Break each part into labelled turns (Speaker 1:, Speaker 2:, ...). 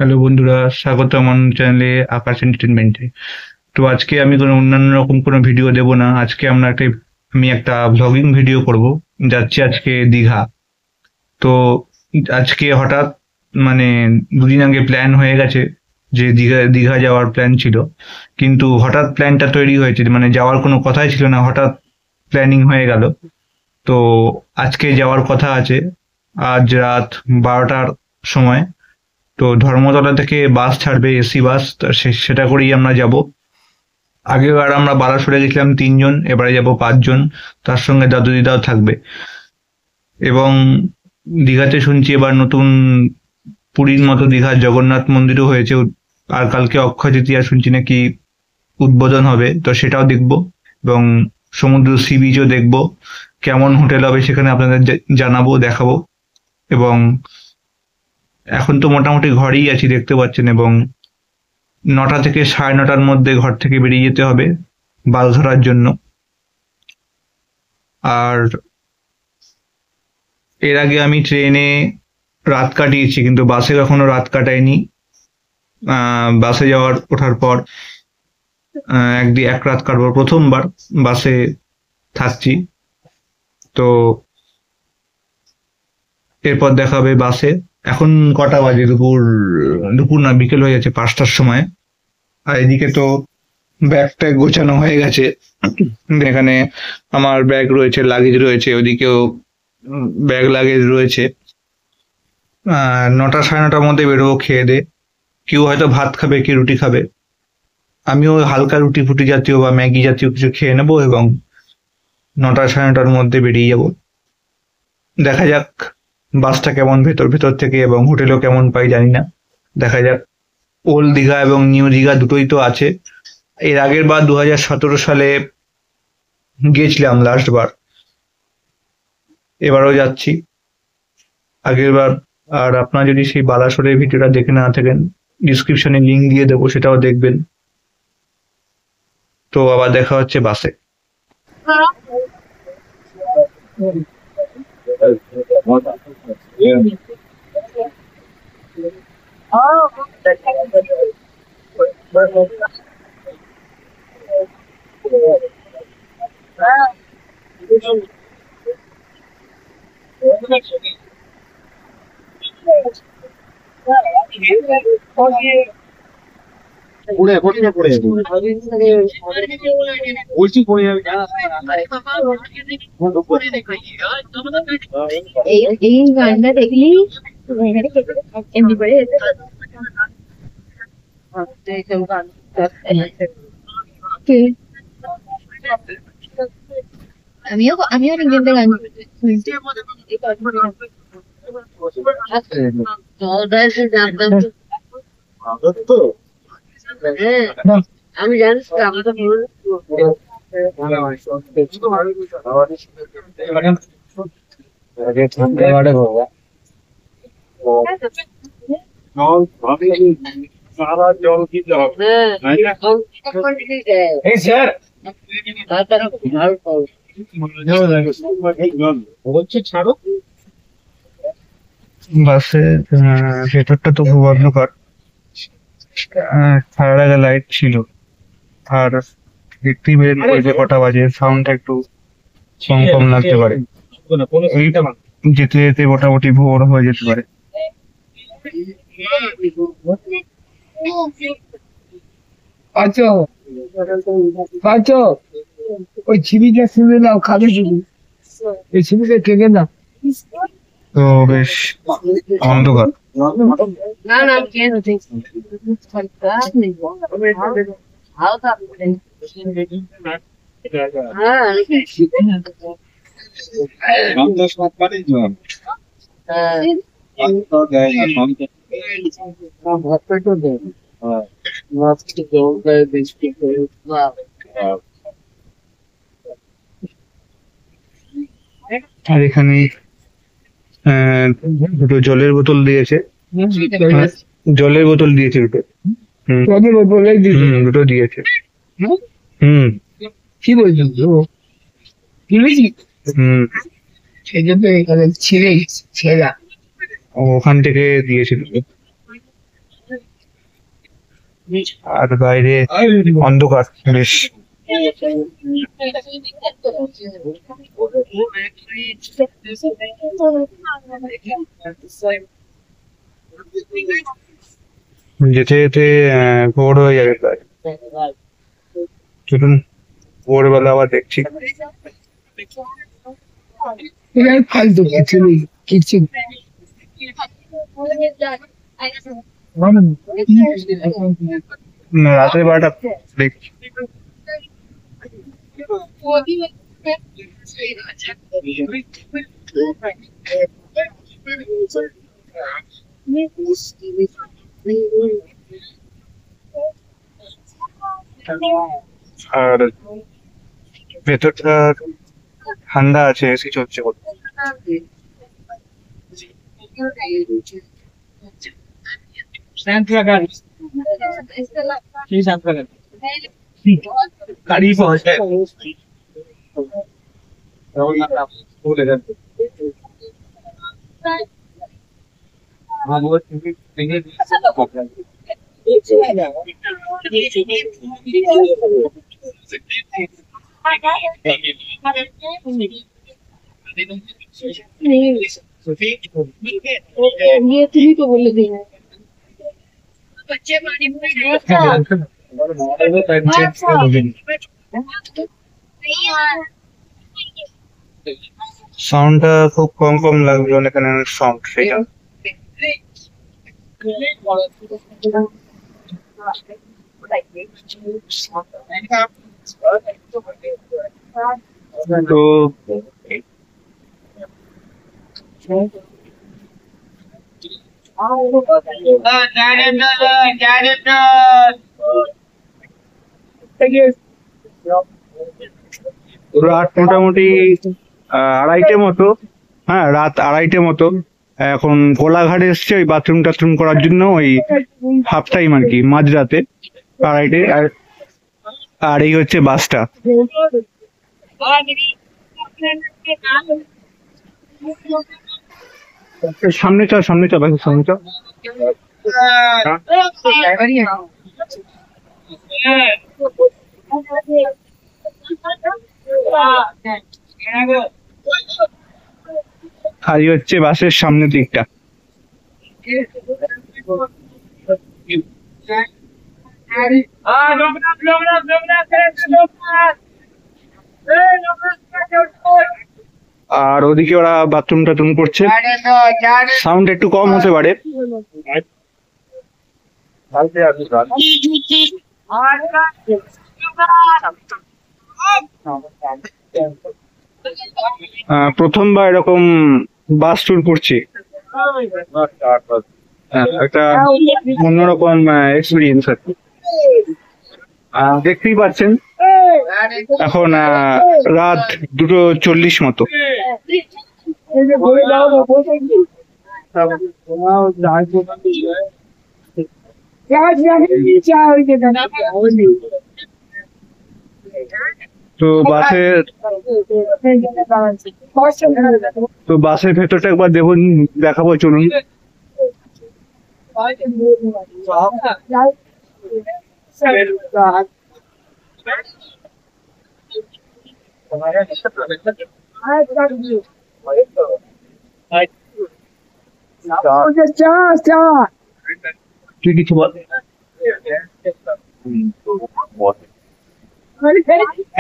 Speaker 1: Hello বন্ধুরা, স্বাগত আমার চ্যানেলে আকাশ এন্টারটেনমেন্টে। তো আজকে আমি কোনো অন্যান্য রকম কোনো ভিডিও দেব না। আজকে আমি একটা ভ্লগিং ভিডিও করব। যাচ্ছি আজকে দীঘা। তো আজকে হঠাৎ মানে দুদিন আগে প্ল্যান হয়ে গেছে যে দীঘা দীঘা যাওয়ার প্ল্যান ছিল, কিন্তু হঠাৎ প্ল্যানটা তৈরি হয়েছে, মানে যাওয়ার কোনো কথাই ছিল না, হঠাৎ প্ল্যানিং হয়ে গেল। তো আজকে যাওয়ার কথা আছে আজ রাত 12টার সময়। তো ধর্মতলা থেকে বাস ছাড়বে, এসি বাস, তো সেটা করেই আমরা যাব। আগেবার আমরা বারাসুরে গেছিলাম 3 জন, এবারে যাব 5 জন। তার সঙ্গে দাদু দিদাও থাকবে। এবং দীঘাতে শুনছি এবার নতুন পুরীর মতো দীঘার জগন্নাথ মন্দিরও হয়েছে। আর কালকে অক্ষয় তৃতীয়া, শুনছি নাকি উদ্বোধন হবে, তো সেটাও দেখবো। এবং সমুদ্র সি বিচও দেখবো। কেমন হোটেল হবে সেখানে আপনাদের জানাবো, দেখাবো। এবং এখন তো মোটামুটি ঘরেই আছি, দেখতে পাচ্ছেন। এবং 9টা থেকে 9:30টার মধ্যে ঘর থেকে বেরিয়ে যেতে হবে বাস ধরার জন্য। আর এর আগে আমি ট্রেনে রাত কাটিয়েছি, কিন্তু বাসে কখনো রাত কাটাইনি। বাসে ওঠার পর এক রাত কাটবো, প্রথমবার বাসে থাকছি। তো এরপর দেখা হবে বাসে। এখন কটা বাজে? দুপুর দুপুর না, বিকেল হয়ে যাচ্ছে, 5টার সময়। আর এদিকে তো ব্যাগ ট্যাগ গোছানো হয়ে গেছে। এখানে আমার ব্যাগ রয়েছে, লাগেজ রয়েছে, ওদিকেও ব্যাগ লাগেজ রয়েছে। 9টা 9:30টার মধ্যে বেরোবো খেয়ে দে। কেউ হয়তো ভাত খাবে, কেউ রুটি খাবে। আমিও হালকা রুটি ফুটি জাতীয় বা ম্যাগি জাতীয় কিছু খেয়ে নেবো, এবং 9টা 9:30টার মধ্যে বেরিয়ে যাব। দেখা যাক বাসটা কেমন ভেতর ভেতর থেকে, এবং হোটেলও কেমন পাই জানি না। দেখা যাক। ওল্ড দীঘা এবং নিউ দীঘা দুটোই তো আছে। এর আগের বার 2017 সালে গিয়েছিলাম লাস্ট বার। এবারও যাচ্ছি আগের বার। আর আপনারা যদি সেই বালাসোরের ভিডিওটা দেখে না থাকেন, ডিসক্রিপশনে লিংক দিয়ে দেবো, সেটাও দেখবেন। তো আবার দেখা হচ্ছে বাসে।
Speaker 2: পড়ে পড়ে পড়ে বলছি পড়ে যাবে।
Speaker 3: এই গানটা দেখলি এমনি করে আমিও ইংরেজিতে গান শুনছি।
Speaker 2: তো
Speaker 3: আমি জানিস
Speaker 2: সারা জল দিতে হবে। এই স্যার বলছি ছাড়ো।
Speaker 1: বাসে ভেতরটা তো খুব অন্ধকার। ছাড়ার আগে লাইট ছিল। আর দেখতেই পেলেন যে কটা বাজে, সাউন্ডটা একটু কম কম লাগতে পারে। এইটা যেতে যেতে মোটামুটি ভোর হয়ে যেতে পারে।
Speaker 4: আচ্ছা আচ্ছা, ওই ছিবিটা শুনে নাও, খালি ছিবি, এই ছিবিটা কেটে নাও।
Speaker 1: তো বেশ অন্ধকার।
Speaker 3: না না কেন
Speaker 1: আর এখানে দুটো জলের বোতল দিয়েছে। জলের বোতল দিয়েছে দুটো। দুটো দিয়েছে। হুম।
Speaker 4: কি বলছো কিনেছি? সেই জন্য এখানে ছিঁড়ে গেছে ছেঁড়া।
Speaker 1: ওখান থেকে দিয়েছিল। আর বাইরে অন্ধকার বেশ। যেতে যেতে ভোর হয়ে যাবে প্রায়। চলুন ভোরবেলা আবার দেখছি।
Speaker 4: এখানে ফালতু কিছু নেই, কিছু
Speaker 1: রাতের বেলাটা দেখছি। আর ভেতরটা ঠান্ডা আছে, এসি চলছে।
Speaker 2: গাড়ি পাওয়া যায় বলে দেন
Speaker 3: ये तुम्ही को बोल देना बच्चे पानी
Speaker 1: সাউন্ডটা খুব কম কম লাগলো, এখানে অনেক সাউন্ড সেটা। তো রাত মোটামুটি 2:30 মতো। হ্যাঁ, রাত 2:30 মতো। এখন কোলাঘাট এসছে ওই বাথরুম টাথরুম করার জন্য, ওই হাফ টাইম আর কি, মাঝরাতে 2:30। আর এই হচ্ছে বাসটা। সামনে চল, সামনে চল, বাসের সামনে চল। আর এই হচ্ছে বাসের সামনের দিকটা। আর ওদিকে ওরা বাথরুম টাথরুম করছে, সাউন্ড একটু কম হতে পারে। প্রথমবার এরকম বাস ট্যুর করছি, একটা অন্যরকম এক্সপিরিয়েন্স আর কি। দেখতেই পাচ্ছেন এখন রাত 2:40 মতো। তো বাসের ভেতরটা একবার দেখুন, দেখাবো, চলুন। তুই কিছু বল।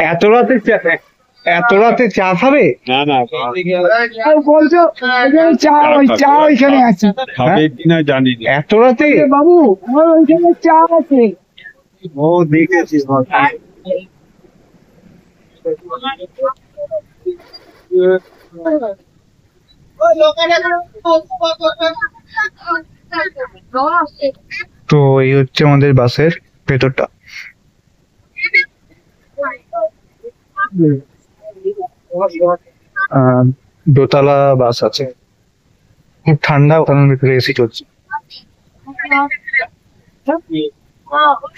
Speaker 1: এত রাতে চা খাবে?
Speaker 2: না
Speaker 4: বলছো চা, ওই চা ওইখানে আছে।
Speaker 2: খাবে কিনা জানি না।
Speaker 1: এত রাতে?
Speaker 4: বাবু আমার ওইখানে চা আছে।
Speaker 2: ও দেখেছিস
Speaker 1: তো এই হচ্ছে আমাদের বাসের ভেতরটা। দোতলা বাস আছে, খুব ঠান্ডা, ওখানের ভিতরে এসি চলছে।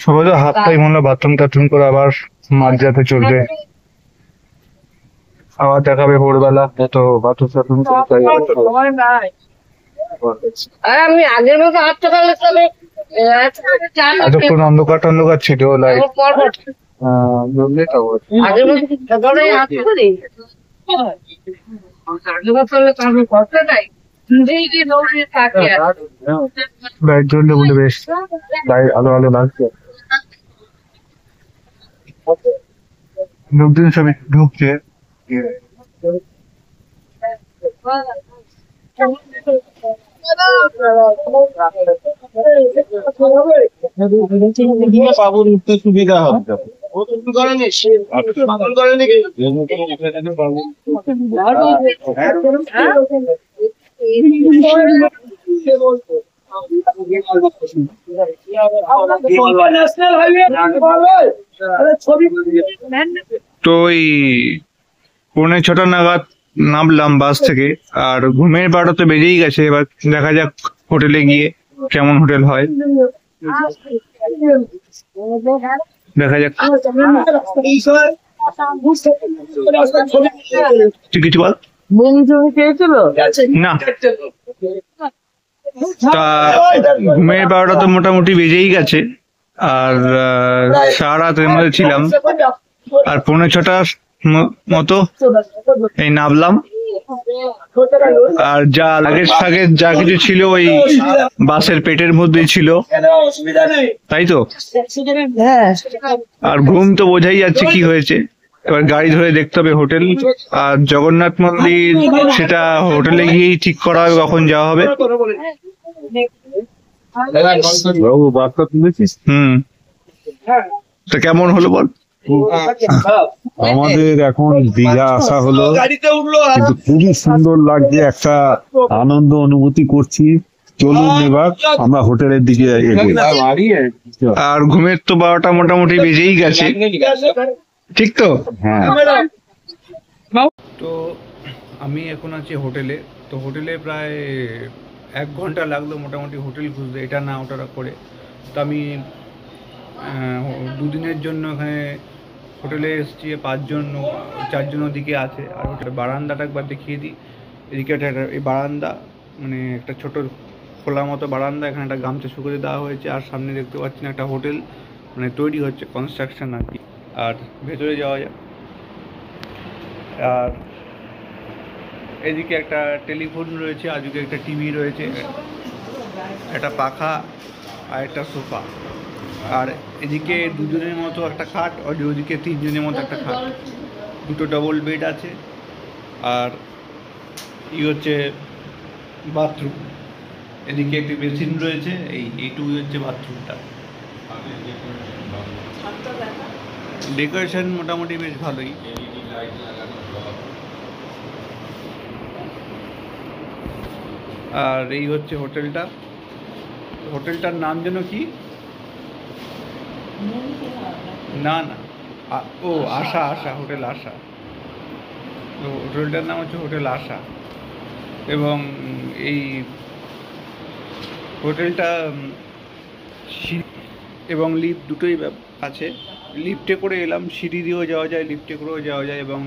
Speaker 1: সবাই তো হাত পাই মনে বাথরুম টাথরুম করে আবার মাঝরাতে চলবে, আবার দেখাবে ভোরবেলা, তো বাথরুম টাথরুম করতে
Speaker 3: আমি আগের মতো 8 টাকা লাগবে
Speaker 1: এতক্ষণ অন্ধকার টন্ধকার ছিল লাইট লাইট জ্বললে বলে বেশ লাইট আলো আলো লাগছে। লোকজন সব ঢুকছে।
Speaker 2: বাবুর উঠতে সুবিধা হবে।
Speaker 1: তো ওই 6:45 নাগাদ নামলাম বাস থেকে, আর ঘুমের বারোটা তো বেজেই গেছে। এবার দেখা যাক হোটেলে গিয়ে কেমন হোটেল হয়, দেখা যাক। তুই কিছু বল না। তা ঘুমের বারোটা তো মোটামুটি বেজেই গেছে, আর সারা রাত এর মধ্যে ছিলাম। আর 6:45 মতো এই নামলাম, আর যা লাগেজ ফাগেজ যা কিছু ছিল ওই বাসের পেটের মধ্যেই ছিল, তাই তো। আর ঘুম তো বোঝাই যাচ্ছে কি হয়েছে। এবার গাড়ি ধরে দেখতে হবে হোটেল, আর জগন্নাথ মন্দির সেটা হোটেলে গিয়েই ঠিক করা হবে কখন যাওয়া হবে। তো কেমন হলো বল?
Speaker 5: আমাদের এখন দীঘা আসা হলো, কিন্তু খুবই সুন্দর লাগছে, একটা আনন্দ অনুভূতি করছি। চলুন এবার আমরা হোটেলের দিকে এগোই।
Speaker 1: আর ঘুমের তো 12টা মোটামুটি বেজেই গেছে, ঠিক তো?
Speaker 5: হ্যাঁ,
Speaker 1: তো আমি এখন আছি হোটেলে। তো হোটেলে প্রায় 1 ঘন্টা লাগলো মোটামুটি হোটেল খুঁজতে, এটা না ওটা করে। তো আমি 2 দিনের জন্য এখানে হোটেলে এসেছি। 4 জন ওদিকে আছে। আর হোটেলের বারান্দাটা একবার দেখিয়ে দিই। এদিকে একটা এই বারান্দা, মানে একটা ছোট খোলা মতো বারান্দা, এখানে একটা গামছা শুকিয়ে দেওয়া হয়েছে। আর সামনে দেখতে পাচ্ছেন একটা হোটেল মানে তৈরি হচ্ছে, কনস্ট্রাকশন আর কি। আর ভেতরে যাওয়া যায়। আর এদিকে একটা টেলিফোন রয়েছে, আজকে একটা টিভি রয়েছে, একটা পাখা আর একটা সোফা। আর এদিকে 2 জনের মতো একটা খাট, আর ওদিকে 3 জনের মতো একটা খাট, 2টো ডবল বেড আছে। আর হচ্ছে বাথরুম, এদিকে একটি বেসিন রয়েছে। এইটুকুই হচ্ছে বাথরুমটা। ডেকোরেশন মোটামুটি বেশ ভালোই। আর এই হচ্ছে হোটেলটা। হোটেলটার নাম যেন কি, না ও আশা, হোটেল আশা। তো হোটেলটার নাম হচ্ছে হোটেল আশা। এবং এই হোটেলটা এবং লিফট দুটোই আছে। লিফটে করে এলাম, সিঁড়ি দিয়েও যাওয়া যায়, লিফটে করেও যাওয়া যায়। এবং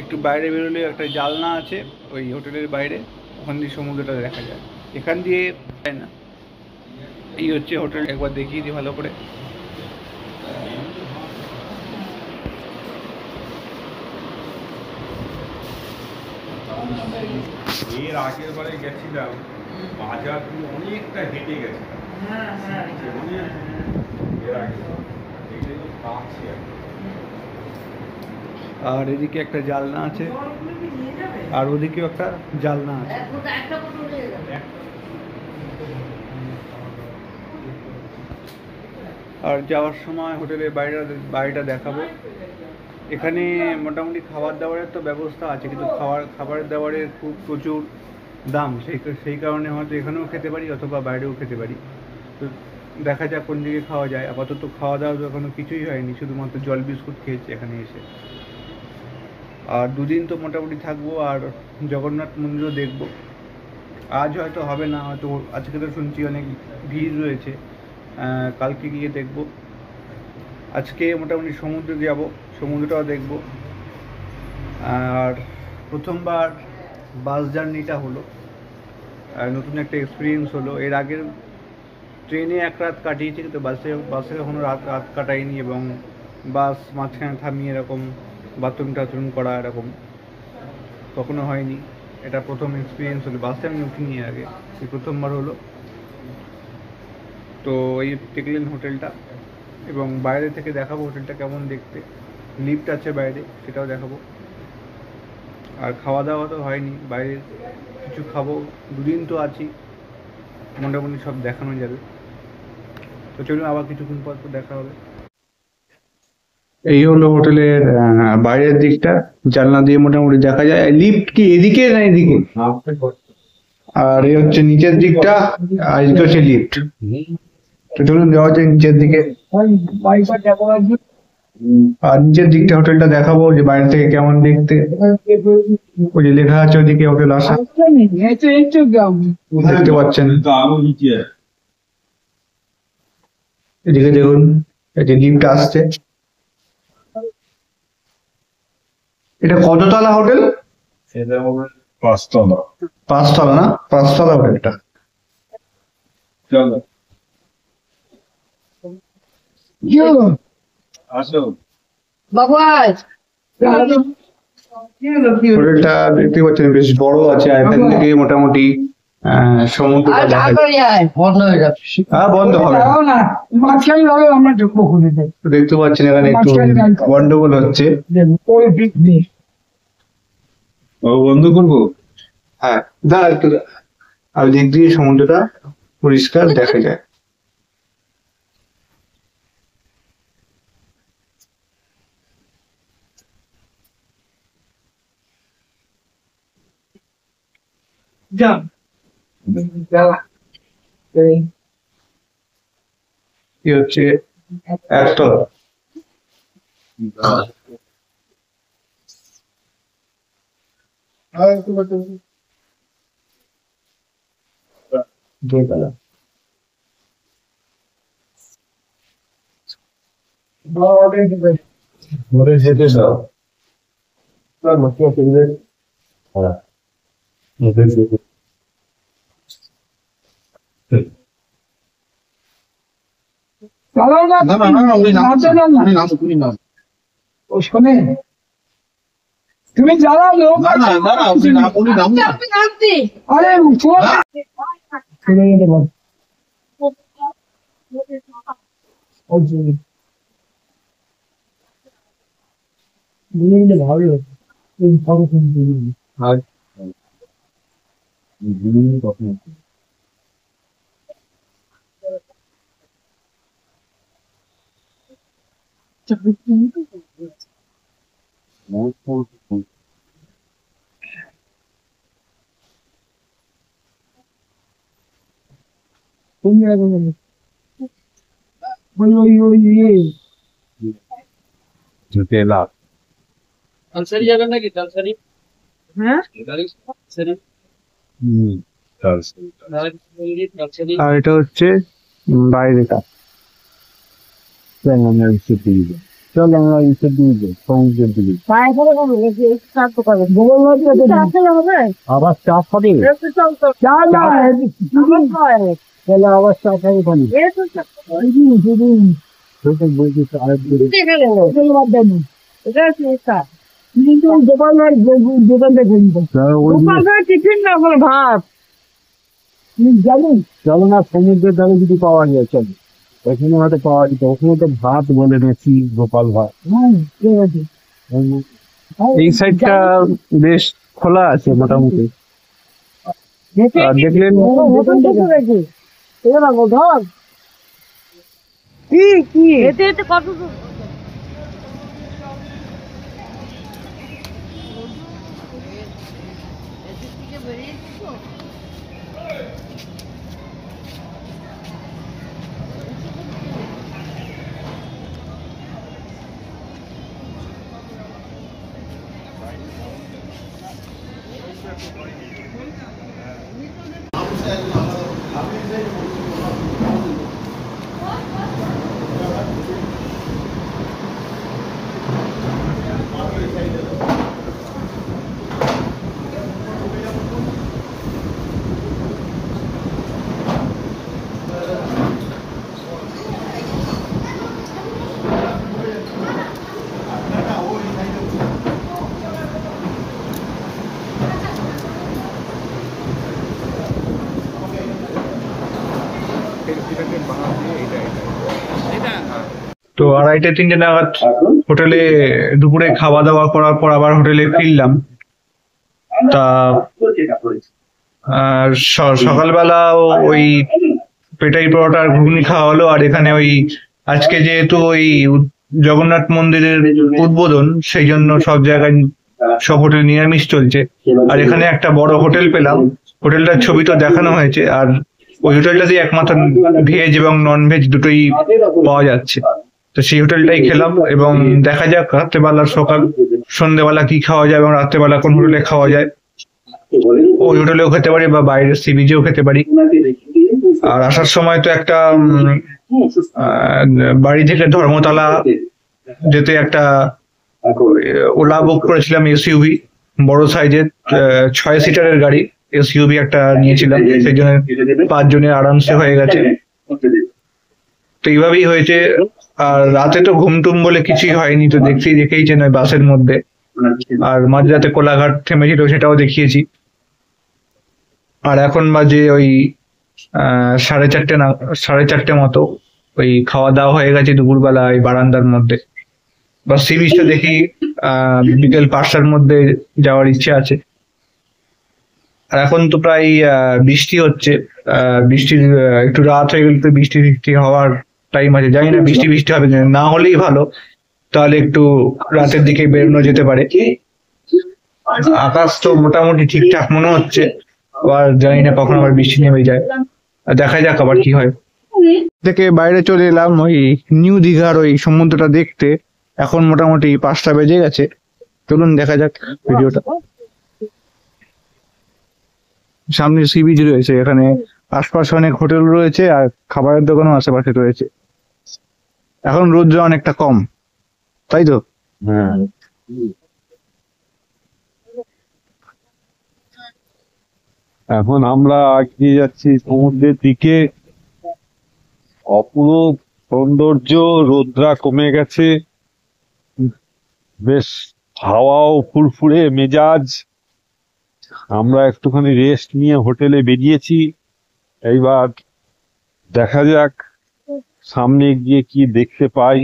Speaker 1: একটু বাইরে বেরোলে একটা জানলা আছে ওই হোটেলের বাইরে, ওখান দিয়ে সমুদ্রটা দেখা যায়। এখান দিয়ে যায় না। এই হচ্ছে হোটেল, একবার দেখিয়ে দিই ভালো করে।
Speaker 5: এর আগের বারে গেছিলাম, বাজার দিয়ে অনেকটা হেঁটে গেছিলাম।
Speaker 1: আর এদিকে একটা জানলা আছে, আর ওদিকেও একটা জানলা আছে। আর যাওয়ার সময় হোটেলের বাইরেটা দেখাবো। এখানে মোটামুটি খাবার দাবারের তো ব্যবস্থা আছে, কিন্তু খাবারের দাবারের প্রচুর দাম। সেই কারণে হয়তো এখানেও খেতে পারি অথবা বাইরেও খেতে পারি। তো দেখা যাক কোন দিকে খাওয়া যায়। আপাতত খাওয়া দাওয়া তো এখনো কিছুই হয়নি, শুধুমাত্র জল বিস্কুট খেয়েছি এখানে এসে। আর 2 দিন তো মোটামুটি থাকবো, আর জগন্নাথ মন্দিরও দেখবো। আজ হয়তো হবে না, হয়তো আজকে তো শুনছি অনেক ভিড় রয়েছে, কালকে গিয়ে দেখব। আজকে মোটামুটি সমুদ্রে যাব, সমুদ্রটাও দেখব। আর প্রথমবার বাস জার্নিটা হলো, নতুন একটা এক্সপিরিয়েন্স হলো। এর আগের ট্রেনে এক রাত কাটিয়েছি, কিন্তু বাসে কখনো রাত কাটাইনি। এবং বাস মাঝখানে থামিয়ে এরকম বাথরুম টাথরুম করা এরকম কখনো হয়নি। এটা প্রথম এক্সপিরিয়েন্স হলো, বাসে আমি উঠিনি আগে, এই প্রথমবার হলো। তো এই দেখলেন হোটেলটা, এবং বাইরে থেকে দেখাবো হোটেলটা কেমন দেখতে। লিফট আছে বাইরে, সেটাও দেখাবো। আর খাওয়া দাওয়া তো হয়নি, বাইরে কিছু খাবো, দুদিন তো আছি, মোটামুটি সব দেখানো যাবে। তো চলুন আবার কিছুক্ষণ পর তো দেখা হবে। এই হলো হোটেলের বাইরের দিকটা, জানলা দিয়ে মোটামুটি দেখা যায়। লিফট কি এদিকে না এদিকে? আর এই হচ্ছে নিচের দিকটা, আর এদিকে হচ্ছে লিফট। তো চলুন যাওয়া যায় নিচের দিকে। আর নিচের দিকটা হোটেলটা দেখাবো, যে বাইরে থেকে কেমন দেখতে। ওই যে লেখা আছে ওইদিকে হোটেল আসা, দেখতে পাচ্ছেন। এদিকে দেখুন, এই যে লিফট আসছে। এটা কততলা হোটেল?
Speaker 5: এটা হবে 5 তলা।
Speaker 1: 5 তলা না? 5 তলা হোটেলটা।
Speaker 5: চলো আসো।
Speaker 1: হোটেলটা দেখতে পাচ্ছেন বেশ বড় আছে, আর এখান থেকে মোটামুটি সমুদ্র দেখা যায়।
Speaker 4: বন্ধ হয়ে যাচ্ছে।
Speaker 1: হ্যাঁ, বন্ধ হবে।
Speaker 4: মাঝখানে যাবে, আমরা ঢুকবো খুলে দেয়।
Speaker 1: তো দেখতে পাচ্ছেন এখানে একটু গন্ডগোল হচ্ছে।
Speaker 4: ওই দিক দিয়ে
Speaker 5: ও বন্ধ করবো?
Speaker 1: হ্যাঁ, দাঁড়া একটু দাঁড়া। আর দিক দিয়ে সমুদ্রটা পরিষ্কার দেখা যায়।
Speaker 4: যান দাঁড়া।
Speaker 1: কি হচ্ছে একতলা। দোতলা।
Speaker 5: ঘরে যেতে দাও।
Speaker 4: চালাও না, ও শোনে, তুমি চালাও লোক আছে। আরে চলে যেতে বল। ভালো কোন জায়গায়
Speaker 5: যেতে লাভ।
Speaker 3: আনসারি যাবেন নাকি? আনসারি? হ্যাঁ, আনসারি।
Speaker 1: আর এটা হচ্ছে বাইরেটা।
Speaker 5: চলো আমরা ইসে দিয়ে যাই। চলো আমরা ইসে দিয়ে যাই, সমুদ্রের দিকে। আবার চা খাবে? তাহলে আবার চা খাবে খালি। বলছি আরেক দিকে।
Speaker 3: টিফিন না কোনো ভাত।
Speaker 5: চলো না সমুদ্রের ধারে যদি পাওয়া যায়, চলো ওখানে হয়তো পাওয়া যেত। ওখানে তো ভাত বলে নাকি গোপাল ভাত।
Speaker 1: এই সাইডটা বেশ খোলা আছে মোটামুটি। আর দেখলেন
Speaker 3: কি এতে এতে কত দূর?
Speaker 1: তো 2:30-3টে নাগাদ হোটেলে দুপুরে খাওয়া দাওয়া করার পর আবার হোটেলে ফিরলাম। তা সকালবেলা ওই পেটাই পরোটা আর ঘুগনি খাওয়া হলো। আর এখানে ওই আজকে যেহেতু ওই জগন্নাথ মন্দিরের উদ্বোধন, সেই জন্য সব জায়গায় সব হোটেল নিরামিষ চলছে। আর এখানে একটা বড় হোটেল পেলাম, হোটেলটার ছবি তো দেখানো হয়েছে। আর ওই হোটেলটাতে একমাত্র ভেজ এবং নন ভেজ দুটোই পাওয়া যাচ্ছে। তো সেই হোটেলটাই খেলাম এবং দেখা যাক রাত্রেবেলা সন্ধ্যেবেলা কি খাওয়া যায় এবং রাত্রেবেলা কোন হোটেলে খাওয়া যায়। ওই হোটেলেও খেতে পারি বা বাইরের সি বিচেও খেতে পারি। আর আসার সময় তো একটা বাড়ি থেকে ধর্মতলা যেতে একটা ওলা বুক করেছিলাম, এসইউভি বড় সাইজের 6 সিটারের গাড়ি এসইউভি একটা নিয়েছিলাম, সেই জন্য 5 জনের আরামসে হয়ে গেছে। তো এইভাবেই হয়েছে। আর রাতে তো ঘুমটুম বলে কিছুই হয়নি, তো দেখেইছেন ওই বাসের মধ্যে। আর মাঝরাতে কোলাঘাট থেমেছিল, সেটাও দেখিয়েছি। আর এখন বাজে ওই 4:30 মতো। ওই খাওয়া দাওয়া হয়ে গেছে দুপুরবেলা এই বারান্দার মধ্যে। বা সি বিচটা দেখি বিকেল 5টার মধ্যে যাওয়ার ইচ্ছে আছে। আর এখন তো প্রায় বৃষ্টি হচ্ছে। বৃষ্টির একটু রাত হয়ে গেলে তো বৃষ্টি হওয়ার টাইম আছে। জানি না বৃষ্টি হবে না, হলেই ভালো, তাহলে একটু রাতের দিকে বেরোনো যেতে পারে। আকাশ তো মোটামুটি ঠিকঠাক মনে হচ্ছে, আবার জানি না কখন আবার বৃষ্টি নেমে যায়। দেখা যাক আবার কি হয়। থেকে বাইরে চলে এলাম ওই নিউ দীঘার ওই সমুদ্রটা দেখতে। এখন মোটামুটি 5টা বেজে গেছে। চলুন দেখা যাক ভিডিওটা। সামনে সি বিচ রয়েছে, এখানে আশপাশে অনেক হোটেল রয়েছে আর খাবারের দোকানও আশেপাশে রয়েছে। এখন রোদ্র অনেকটা কম, তাই তো?
Speaker 5: হ্যাঁ, এখন আমরা এগিয়ে যাচ্ছি সমুদ্রের দিকে। অপূর্ব সৌন্দর্য, রোদ্রা কমে গেছে, বেশ হাওয়াও ফুরফুরে মেজাজ। আমরা একটুখানি রেস্ট নিয়ে হোটেলে বেরিয়েছি। এইবার দেখা যাক সামনে গিয়ে কি দেখতে পাই।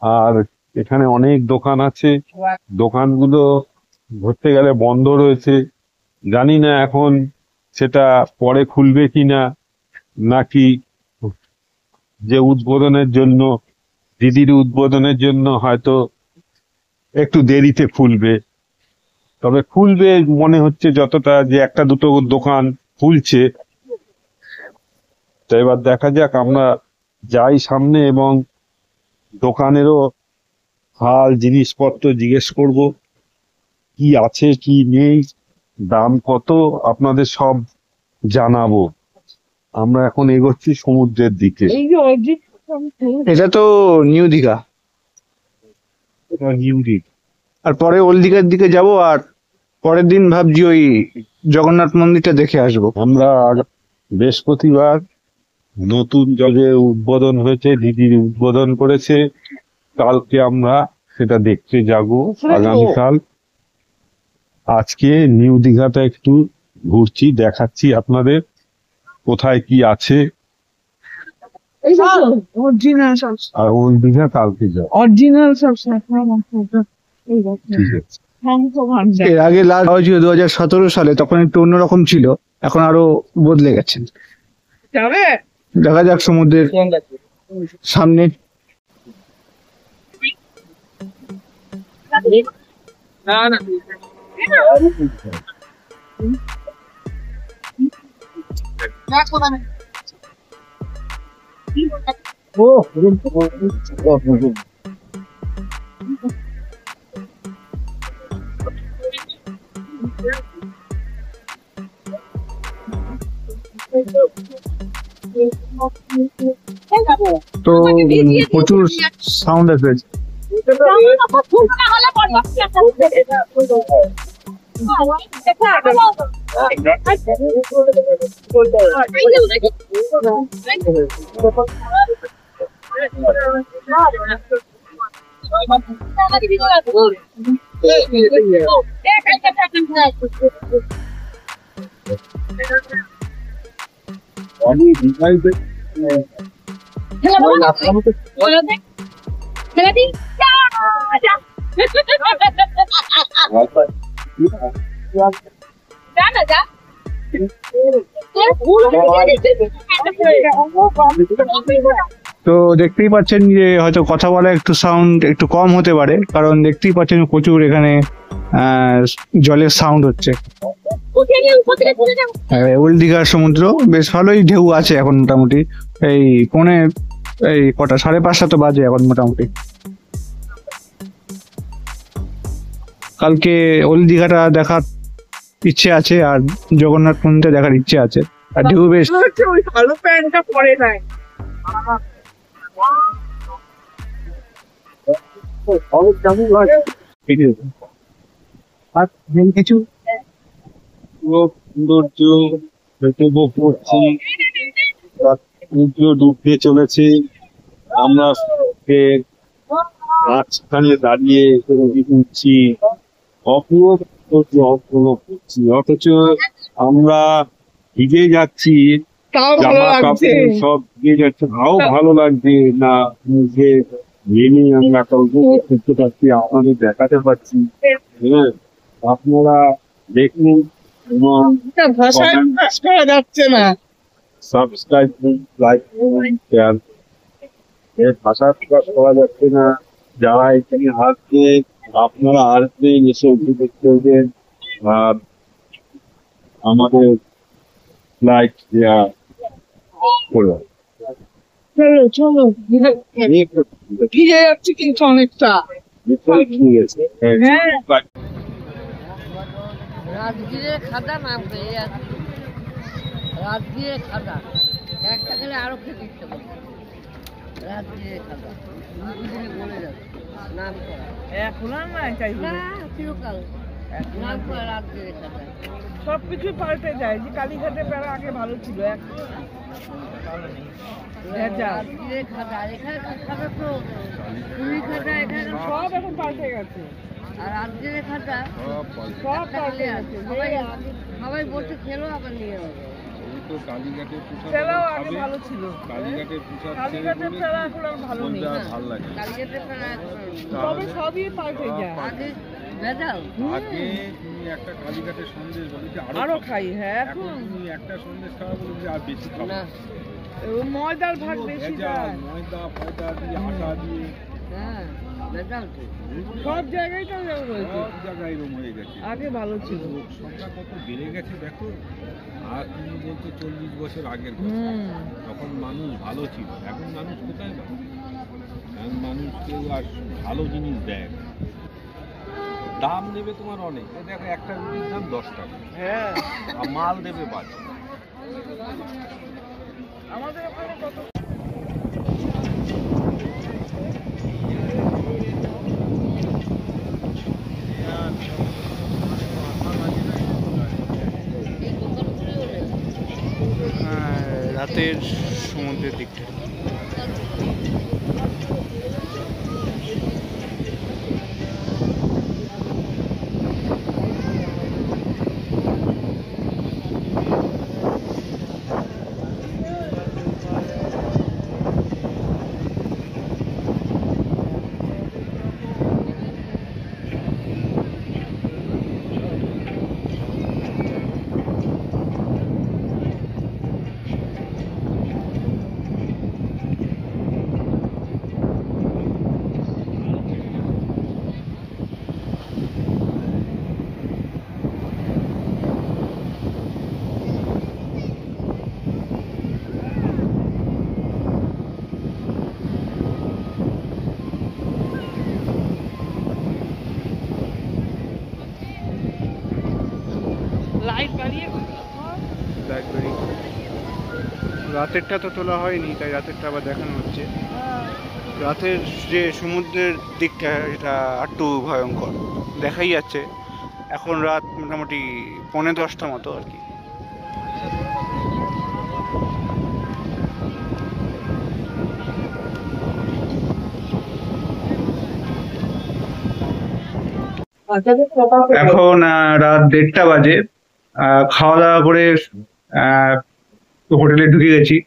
Speaker 5: আর এখানে অনেক দোকান আছে, দোকানগুলো ধরতে গেলে বন্ধ রয়েছে। জানি না এখন সেটা পরে খুলবে কিনা, নাকি যে উদ্বোধনের জন্য, দিদির উদ্বোধনের জন্য হয়তো একটু দেরিতে খুলবে। তবে খুলবে মনে হচ্ছে, যতটা যে একটা দুটো দোকান খুলছে। তো এবার দেখা যাক, আমরা যাই সামনে এবং দোকানেরও হাল জিনিসপত্র জিজ্ঞেস করব, কি আছে কি নেই, দাম কত, আপনাদের সব জানাবো। আমরা এখন এগোচ্ছি সমুদ্রের দিকে।
Speaker 1: এটা তো নিউ দীঘা,
Speaker 5: নিউ দীঘা।
Speaker 1: আর পরে ওল্ড দীঘার দিকে যাব। আর পরের দিন ভাবছি ওই জগন্নাথ মন্দিরটা দেখে আসবো।
Speaker 5: আমরা বৃহস্পতিবার নতুন জলে উদ্বোধন হয়েছে, দিদির উদ্বোধন করেছে। কালকে আমরা সেটা দেখতে যাব, আগামীকাল। আজকে নিউ দীঘাটা একটু ঘুরছি, দেখাচ্ছি আপনাদের কোথায় কি আছে।
Speaker 4: অরিজিনাল সব,
Speaker 5: আর ওল্ড দীঘা কালকে যাব।
Speaker 4: অরিজিনাল সব
Speaker 5: ঠিক আছে।
Speaker 1: এর আগে লাস্ট হয়েছিল 2017 সালে, তখন একটু অন্যরকম ছিল, এখন আরো বদলে গেছে। দেখা যাক সমুদ্রের সামনে। তো প্রচুর সাউন্ড আছে।
Speaker 5: আমি
Speaker 3: খেলা দেবো? খেলা দে। খেলা দি। যা, যা। যা না, যা।
Speaker 1: তো দেখতেই পাচ্ছেন যে হয়তো কথা বলা একটু সাউন্ড একটু কম হতে পারে, কারণ দেখতেই পাচ্ছেন প্রচুর এখানে জলের সাউন্ড হচ্ছে। ওল্ড দীঘার সমুদ্র বেশ ভালোই ঢেউ আছে এখন মোটামুটি। এই এই কটা 5:30 তো বাজে এখন মোটামুটি। কালকে ওল্ড দীঘাটা দেখার ইচ্ছে আছে, আর জগন্নাথ মন্দিরটা দেখার ইচ্ছে আছে। আর ঢেউ বেশ
Speaker 4: ওই ভালো প্যান্টটা পরে নাই।
Speaker 1: আর কিছু
Speaker 5: সৌন্দর্য উপভোগ করছি, সূর্য ডুবতে চলেছে, আমরা মাঝখানে দাঁড়িয়ে উঠছি, অপূরব সৌন্দর্য অপূরব করছি, অথচ আমরা ভিজে যাচ্ছি,
Speaker 4: তাও ভালো
Speaker 5: জামা
Speaker 4: লাগছে।
Speaker 5: কাপড় সব ভিজে যাচ্ছে, তাও ভালো লাগছে না যে নেমে আমরা একটা উপভোগ করতে পারছি, আপনাদের দেখাতে পারছি। হ্যাঁ, আপনারা দেখুন এবং
Speaker 4: ভাষায় প্রকাশ করা যাচ্ছে না।
Speaker 5: সাবস্ক্রাইব করুন, লাইক করুন, শেয়ার। এর ভাষা প্রকাশ করা যাচ্ছে না। যারা এখানে আসবে আপনারা আসবেন, এসে উপভোগ করবেন, আর আমাদের লাইক শেয়ার করবেন।
Speaker 4: চলো চলো, ভিজে যাচ্ছে কিন্তু অনেকটা।
Speaker 5: ঠিক আছে।
Speaker 4: হ্যাঁ।
Speaker 3: রাজগীরের খাদা নাম পেয়ে যাচ্ছে। রাজগীরের খাদা একটা খেলে আরো খেতে ইচ্ছে করছে। রাজগীরের খাদা দুদিনে বলে যাচ্ছে নাম করা।
Speaker 4: এখন আর নাই তাই
Speaker 3: না চিরকাল নাম করা রাজগীরের খাদা।
Speaker 4: সবকিছু পাল্টে যায়। যে কালীঘাটে বেড়া আগে ভালো ছিল, এখন
Speaker 3: রাজগীরের খাদা এখানকার খাদা তো পুরী খাদা এখানে
Speaker 4: সব এখন পাল্টে গেছে।
Speaker 3: আর রাজগীরের খাদা
Speaker 4: সব
Speaker 3: একটা
Speaker 4: পাল্টে
Speaker 3: খেলে
Speaker 4: গেছে।
Speaker 3: সবাই সবাই বসে খেলো আবার নিয়ে যাবে।
Speaker 4: ফেলাও আগে ভালো ছিল।
Speaker 5: কালীঘাটের পোশাক
Speaker 4: কালীঘাটের ফেলা এখন আর ভালো নেই।
Speaker 5: ভাল লাগে।
Speaker 3: কালীঘাটের ফেরা
Speaker 4: তবে সবই পাল্টে যায়।
Speaker 3: আগে ভেজাল
Speaker 5: আগে তুমি একটা কালীঘাটের সন্দেশ বলে যে
Speaker 4: আরো খাই। হ্যাঁ,
Speaker 5: এখন
Speaker 4: এখন
Speaker 5: তুমি একটা সন্দেশ খাওয়া বলে যে আর বেশি খাবো
Speaker 3: না
Speaker 4: ময়দার ভাগ বেশি
Speaker 5: ভেজাল,
Speaker 4: যায়।
Speaker 5: ময়দা ফয়দা দিয়ে আটা দিয়ে
Speaker 3: হ্যাঁ ভেজাল তো
Speaker 4: সব জায়গায় তো এরকম রয়েছে।
Speaker 5: সব জায়গায় এরকম হয়ে গেছে।
Speaker 4: আগে ভালো ছিল।
Speaker 5: লোক সংখ্যা কত বেড়ে গেছে দেখো। আর তুমি বলছো 40 বছর আগের কথা, তখন মানুষ ভালো ছিল, এখন মানুষ কোথায় ভালো? এখন মানুষ কেউ আর ভালো জিনিস দেয় না। দাম দেবে তোমার অনেক, এই দেখো একটা রুটির দাম 10 টাকা,
Speaker 4: হ্যাঁ,
Speaker 5: আর মাল দেবে বাজে।
Speaker 4: আমাদের ওখানে কত
Speaker 3: এই দোকানগুলি হলে
Speaker 1: রাতের সমুদ্রের দিকটা।
Speaker 4: লাইট বাড়িয়ে
Speaker 1: ব্ল্যাকবেরি রাতেরটা তো তোলা হয়নি, তাই রাতেরটা আবার দেখানো হচ্ছে। রাতের যে সমুদ্রের দিকটা এটা একটু ভয়ঙ্কর দেখাই যাচ্ছে। এখন রাত মোটামুটি 9:45 মতো আর কি। এখন রাত 1:30 বাজে। খাওয়া দাওয়া করে হোটেলে ঢুকে গেছি।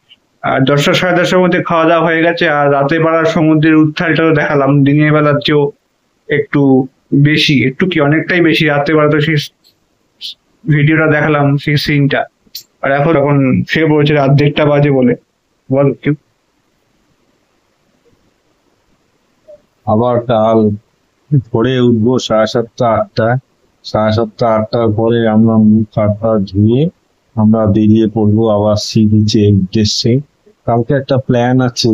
Speaker 1: আর 10টা সাড়ে 10টার মধ্যে খাওয়া দাওয়া হয়ে গেছে। আর রাতে বেলার সমুদ্রের উত্থানটা তো দেখালাম, দিনের বেলার চেয়েও একটু বেশি, একটু কি অনেকটাই বেশি। রাতে বেলা তো সেই ভিডিওটা দেখালাম, সেই সিনটা। আর এখন এখন সে বলছে রাত 1:30 বাজে বলে। বল কেউ।
Speaker 5: আবার কাল ভোরে উঠবো 7:30 8টা। 7:30 8টার পরে আমরা মুখ হাত পা ধুয়ে আমরা বেরিয়ে পড়বো আবার সি বিচের উদ্দেশ্যে। কালকে একটা প্ল্যান আছে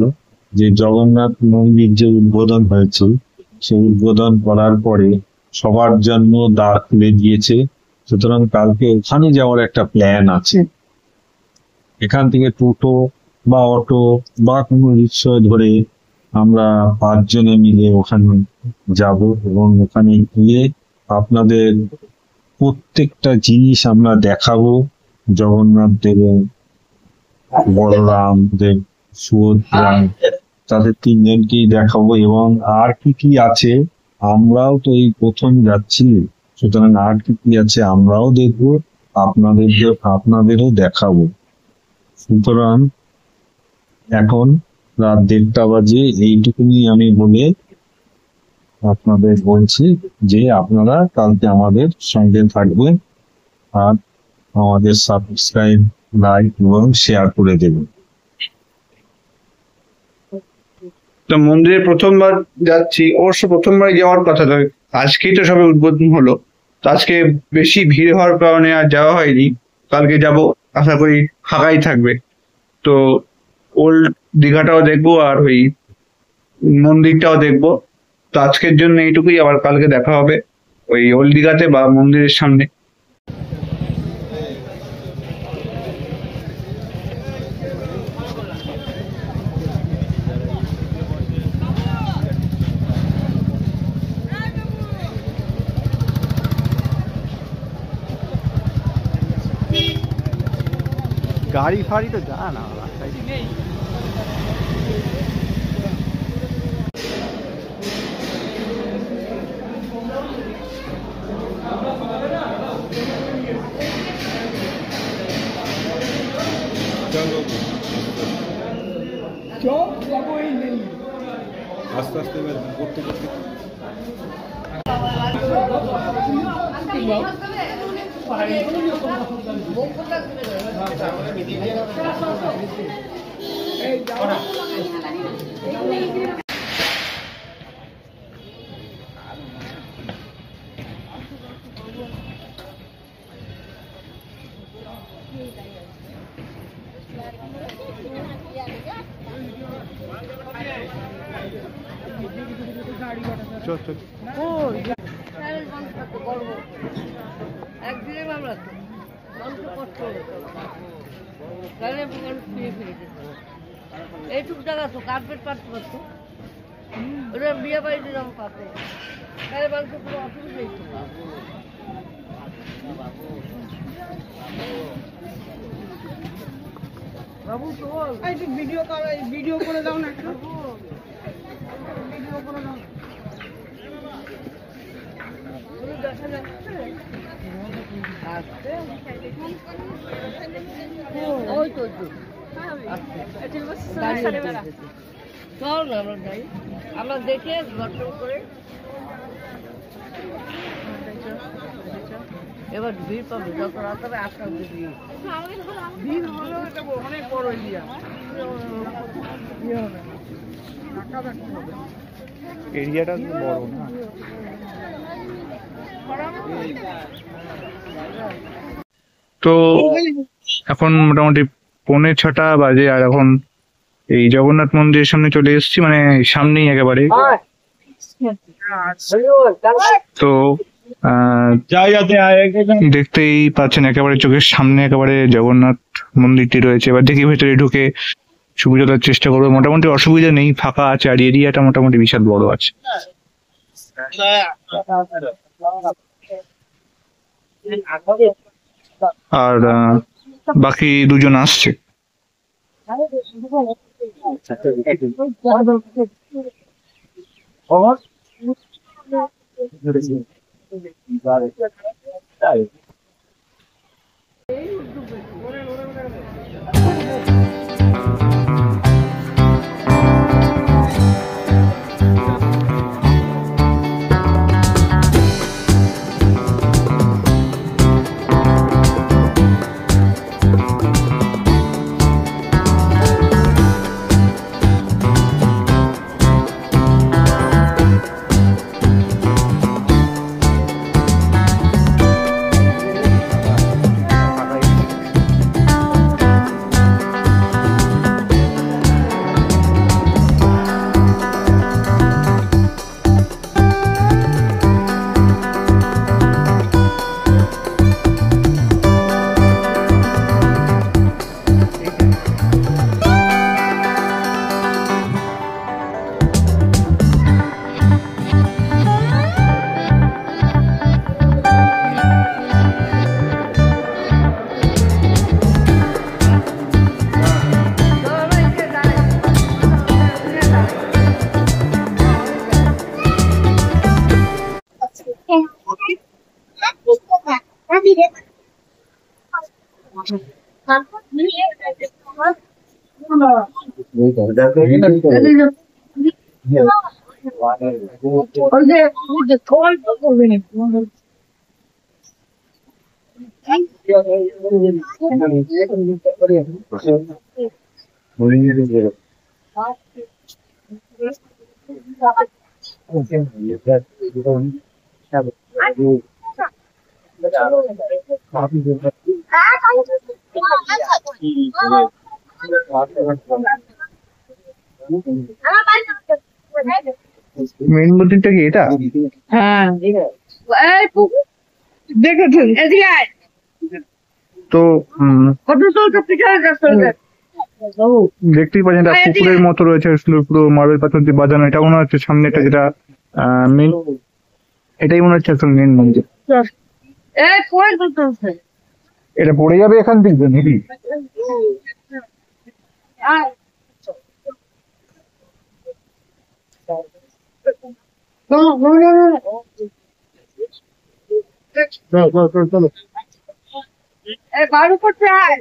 Speaker 5: যে জগন্নাথ মন্দির যে উদ্বোধন হয়েছে, সেই উদ্বোধন করার পরে সবার জন্য দ্বার খুলে দিয়েছে, সুতরাং কালকে ওখানে যাওয়ার একটা প্ল্যান আছে। এখান থেকে টোটো বা অটো বা কোনো রিক্সা ধরে আমরা 5 জনে মিলে ওখানে যাব এবং ওখানে গিয়ে আপনাদের প্রত্যেকটা জিনিস আমরা দেখাবো। জগন্নাথ দেবের, বলরাম দেব, সুভদ্রা, তাদের 3জনকেই দেখাবো। এবং আর কি কি আছে, আমরাও তো এই প্রথম যাচ্ছি, সুতরাং আর কি কি আছে আমরাও দেখবো, আপনাদেরও দেখাবো। সুতরাং এখন রাত 1:30 বাজে, এইটুকুনি আমি বলে আপনাদের বলছি যে আপনারা কালকে আমাদের সঙ্গে থাকবেন আর আমাদের সাবস্ক্রাইব, লাইক এবং শেয়ার করে দেবেন।
Speaker 1: তো মন্দিরে প্রথমবার যাচ্ছি, অবশ্য প্রথমবার যাওয়ার কথা নয়, আজকেই তো সবে উদ্বোধন হলো। তো আজকে বেশি ভিড় হওয়ার কারণে আর যাওয়া হয়নি। কালকে যাব, আশা করি ফাঁকাই থাকবে। তো ওল্ড দীঘাটাও দেখবো আর ওই মন্দিরটাও দেখবো। তো আজকের জন্য এইটুকুই, আবার কালকে দেখা হবে ওই ওল্ড দীঘাতে বা মন্দিরের সামনে।
Speaker 2: গাড়ি ফাড়ি তো যা না রাস্তায়
Speaker 5: আস্তে আস্তে করতে করতে
Speaker 2: চল চল।
Speaker 3: একদিনে মামলা তো মানুষ কষ্ট হতো, তাহলে মানুষ ফিরে ফিরে যেত। এইটুক জায়গা তো কার্পেট পাততে পারতো, ওটা বিয়ে বাড়িতে যেমন পাতো, তাহলে মানুষের কোনো অসুবিধাই ছিল না। বাবু চল, ভিডিও করে দাও না একটু, ভিডিও করে দাও। দেখা যাচ্ছে ওই তো চল না আমরা যাই, আমরা দেখে দর্শন করে। এবার ভিড় পাবে যত রাত হবে 8টা অব্দি ভিড় হলেও এটা অনেক বড় এরিয়া,
Speaker 2: এরিয়াটা বড় না।
Speaker 1: তো এখন মোটামুটি 5:45 বাজে, আর এখন এই জগন্নাথ মন্দিরের সামনে চলে এসেছি, মানে সামনেই একেবারে। তো দেখতেই পাচ্ছেন একেবারে চোখের সামনে একেবারে জগন্নাথ মন্দিরটি রয়েছে। এবার দেখি ভেতরে ঢুকে ছবি তোলার চেষ্টা করবো। মোটামুটি অসুবিধা নেই, ফাঁকা আছে, আর এরিয়াটা মোটামুটি বিশাল বড় আছে। আর বাকি 2জন আসছে। মেইন মন্দিরটা কি এটা?
Speaker 3: হ্যাঁ দেখেছেন এদিকে আয়।
Speaker 1: তো
Speaker 3: কত তো পিছনে রাস্তা
Speaker 1: দেখতেই পাচ্ছেন এটা পুকুরের মতো রয়েছে, পুরো মার্বেল পাথর দিয়ে বাজানো। এটা মনে হচ্ছে সামনেটা যেটা মেন, এটাই মনে হচ্ছে আসলে মেন মন্দির।
Speaker 3: পরে করতে
Speaker 1: এটা পড়ে যাবে এখান থেকে নাকি? চলো
Speaker 3: বারো করতে আয়।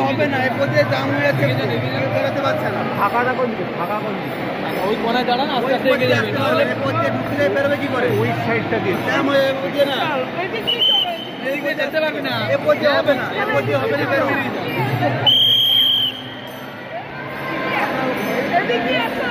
Speaker 2: হবে না, এ পথে জাম হয়ে যাচ্ছে, বেরোতে পারছে না। ফাঁকাটা কোন দিকে? ফাঁকা কোন দিকে? ওই কোনায় দাঁড়ান, আস্তে আস্তে এগিয়ে যাবেন। তাহলে এ পথে ঢুকলে বেরোবে কি করে? ওই সাইডটা দিয়ে জ্যাম হয়ে বুঝে না, এদিকে যেতে পারবে না। এ পথে হবে না, এ পথে হবে না, বেরোবে না। এদিকে আসো।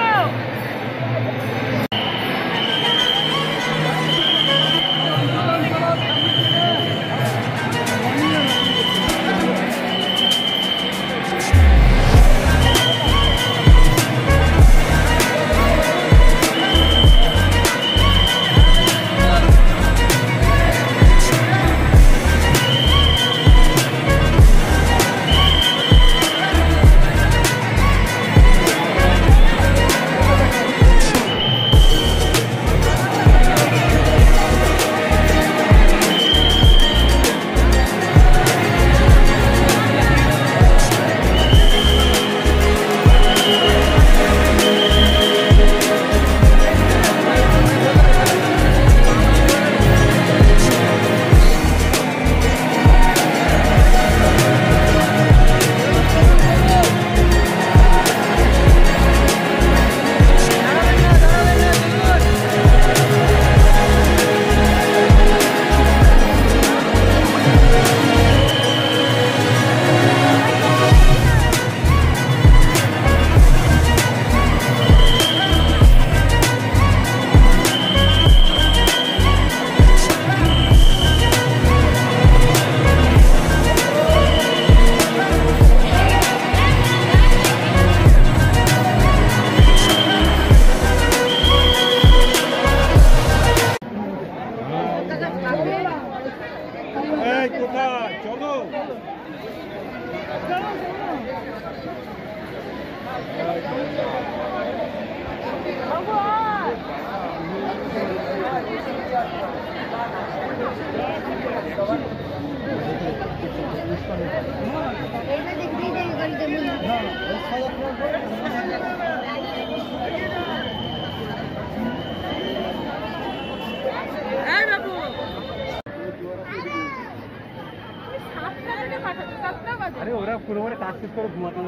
Speaker 2: আরে ওরা পুরো কাজ শেষ করে ঘুমাতে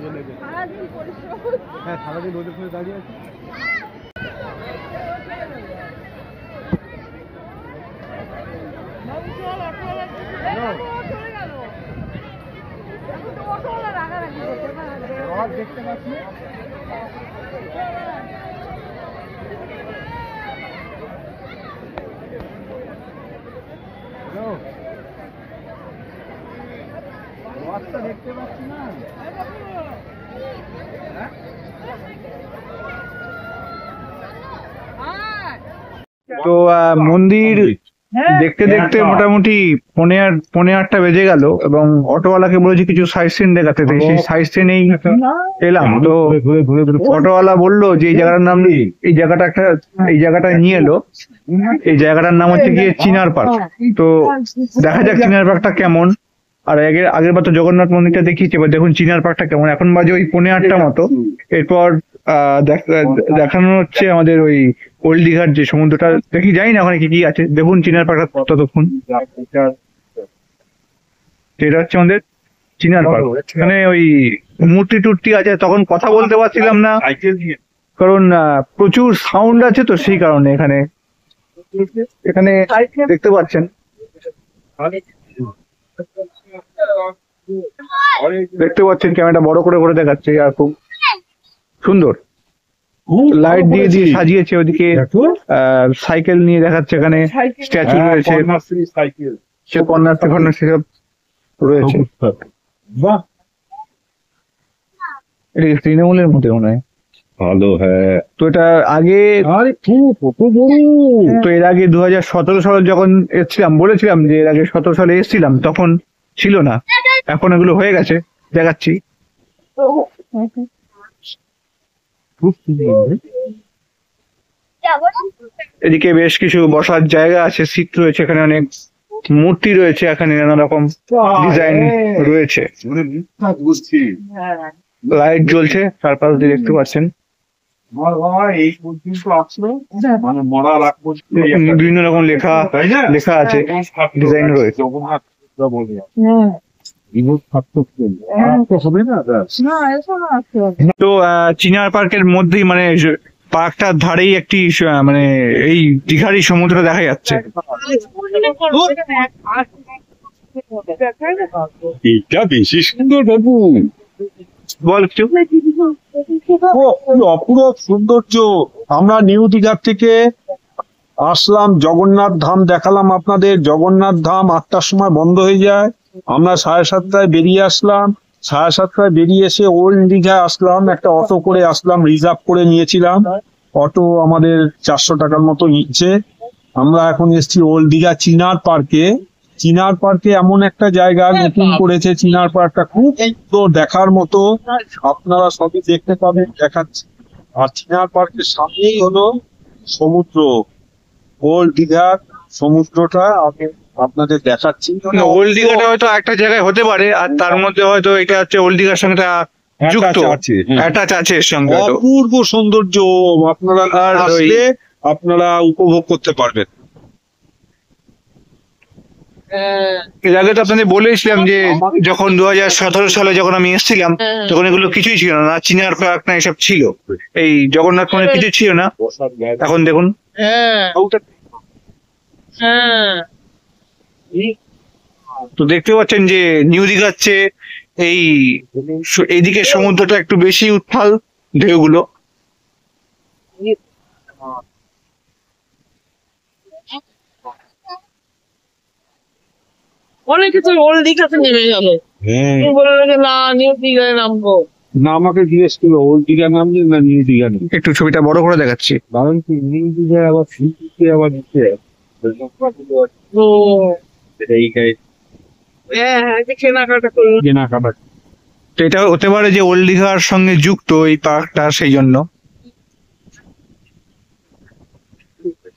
Speaker 2: যাবে, সারাদিন পরিশ্রম। হ্যাঁ, সারাদিন রোদে ফুলে দাঁড়িয়ে আছে। দেখতে পাচ্ছি দেখতে পাচ্ছি না।
Speaker 1: তো মন্দির দেখতে দেখতে মোটামুটি পৌনে আটটা বেজে গেল এবং অটোওয়ালাকে বলেছি কিছু সাইড সিন দেখাতে, তো সেই সাইড সিনেই এলাম। তো অটোওয়ালা বললো যে এই জায়গাটার নাম, এই জায়গাটা নিয়ে এলো, এই জায়গাটার নাম হচ্ছে গিয়ে চিনার পার্ক। তো দেখা যাক চিনার পার্কটা কেমন। আর আগের বার তো জগন্নাথ মন্দিরটা দেখিয়েছি, এবার দেখুন চিনার পার্কটা কেমন। এখন বাজে ওই পৌনে আটটা মতো। এরপর দেখানো হচ্ছে আমাদের ওই ওল্ড দীঘার যে সমুদ্রটা, দেখি যাই না ওখানে কি কি আছে। দেখুন চিনার পার্কটা ততক্ষণ। এটা হচ্ছে আমাদের চিনার পার্ক। এখানে ওই মূর্তি টুর্তি আছে, তখন কথা বলতে পারছিলাম না কারণ প্রচুর সাউন্ড আছে, তো সেই কারণে এখানে দেখতে পাচ্ছেন ক্যামেরাটা বড় করে করে দেখাচ্ছে, আর খুব সুন্দর লাইট দিয়ে দিয়ে সাজিয়েছে। ওদিকে সাইকেল নিয়ে দেখাচ্ছে, এখানে স্ট্যাচু রয়েছে, সে কন্যাশ্রী সব রয়েছে। এটা তৃণমূলের মধ্যে মনে হয়
Speaker 5: ভালো। হ্যাঁ,
Speaker 1: তো এটা আগে, তো এর আগে 2017 সালে যখন এসেছিলাম, বলেছিলাম যে এর আগে 17 সালে এসেছিলাম, তখন ছিল না, এখন এগুলো হয়ে গেছে, দেখাচ্ছি। এদিকে বেশ কিছু বসার জায়গা আছে, সিট রয়েছে, এখানে অনেক মূর্তি রয়েছে, এখানে নানা রকম ডিজাইন রয়েছে, লাইট জ্বলছে চারপাশ দিয়ে দেখতে পাচ্ছেন। বিভিন্ন রকম লেখা আছে, ডিজাইন রয়েছে।
Speaker 5: হবে না
Speaker 1: তো চিনার পার্কের মধ্যেই মানে পার্কটার ধারেই একটি মানে এই দীঘারই সমুদ্র দেখা যাচ্ছে।
Speaker 5: এটা বেশি সুন্দর বাবু,
Speaker 1: বল একটু।
Speaker 5: অপূরব সৌন্দর্য। আমরা নিউ দীঘার থেকে আসলাম, জগন্নাথ ধাম দেখালাম আপনাদের। জগন্নাথ ধাম 8টার সময় বন্ধ হয়ে যায়, আমরা 7:30টায় বেরিয়ে আসলাম। 7:30টায় বেরিয়ে এসে ওল্ড দীঘায় আসলাম, একটা অটো করে আসলাম, রিজার্ভ করে নিয়েছিলাম। অটো আমাদের 400 টাকার মতো নিচ্ছে। আমরা এখন এসেছি ওল্ড দীঘা চিনার পার্কে। চিনার পার্কে এমন একটা জায়গা নতুন করেছে, চিনার পার্কটা খুব সুন্দর, দেখার মতো। আপনারা সবই দেখতে পাবেন, দেখাচ্ছি। আর চিনার পার্কের সামনেই হলো সমুদ্র, ওল্ড দীঘার সমুদ্রটা আমি আপনাদের দেখাচ্ছি।
Speaker 1: ওল্ড দীঘাটা হয়তো একটা জায়গায় হতে পারে, আর তার মধ্যে হয়তো এটা হচ্ছে ওল্ড দীঘার সঙ্গে যুক্ত
Speaker 5: আছে,
Speaker 1: অ্যাটাচ আছে এর সঙ্গে হয়তো।
Speaker 5: অপূর্ব সৌন্দর্য, আপনারা
Speaker 1: আর
Speaker 5: আসলে আপনারা উপভোগ করতে পারবেন।
Speaker 1: এর আগে তো আপনাদের বলেছিলাম যে যখন 2017 সালে যখন আমি এসেছিলাম তখন এগুলো কিছুই ছিল না, চিনার পার্ক না এসব ছিল, এই জগন্নাথ মন্দির কিছু ছিল না। এখন দেখুন তো দেখতে পাচ্ছেন যে নিউ দীঘার চেয়ে এইদিকে সমুদ্রটা একটু বেশি উত্তাল ঢেউগুলো।
Speaker 3: অনেকে তো ওল্ড দীঘাতে নেমে গেল, বলে না নিউ দীঘায় নামবো।
Speaker 5: না, আমাকে জিজ্ঞেস করলো ওল্ড দীঘা নাম না নিউ দীঘা নাম।
Speaker 1: একটু ছবিটা বড় করে দেখাচ্ছি।
Speaker 5: কারণ কি নিউ দীঘা আবার ফিরতে আবার দিচ্ছে
Speaker 3: কেনাকাটা করলো।
Speaker 5: কেনাকাটা।
Speaker 1: তো এটা হতে পারে যে ওল্ড দীঘার সঙ্গে যুক্ত এই পার্কটা, সেই জন্য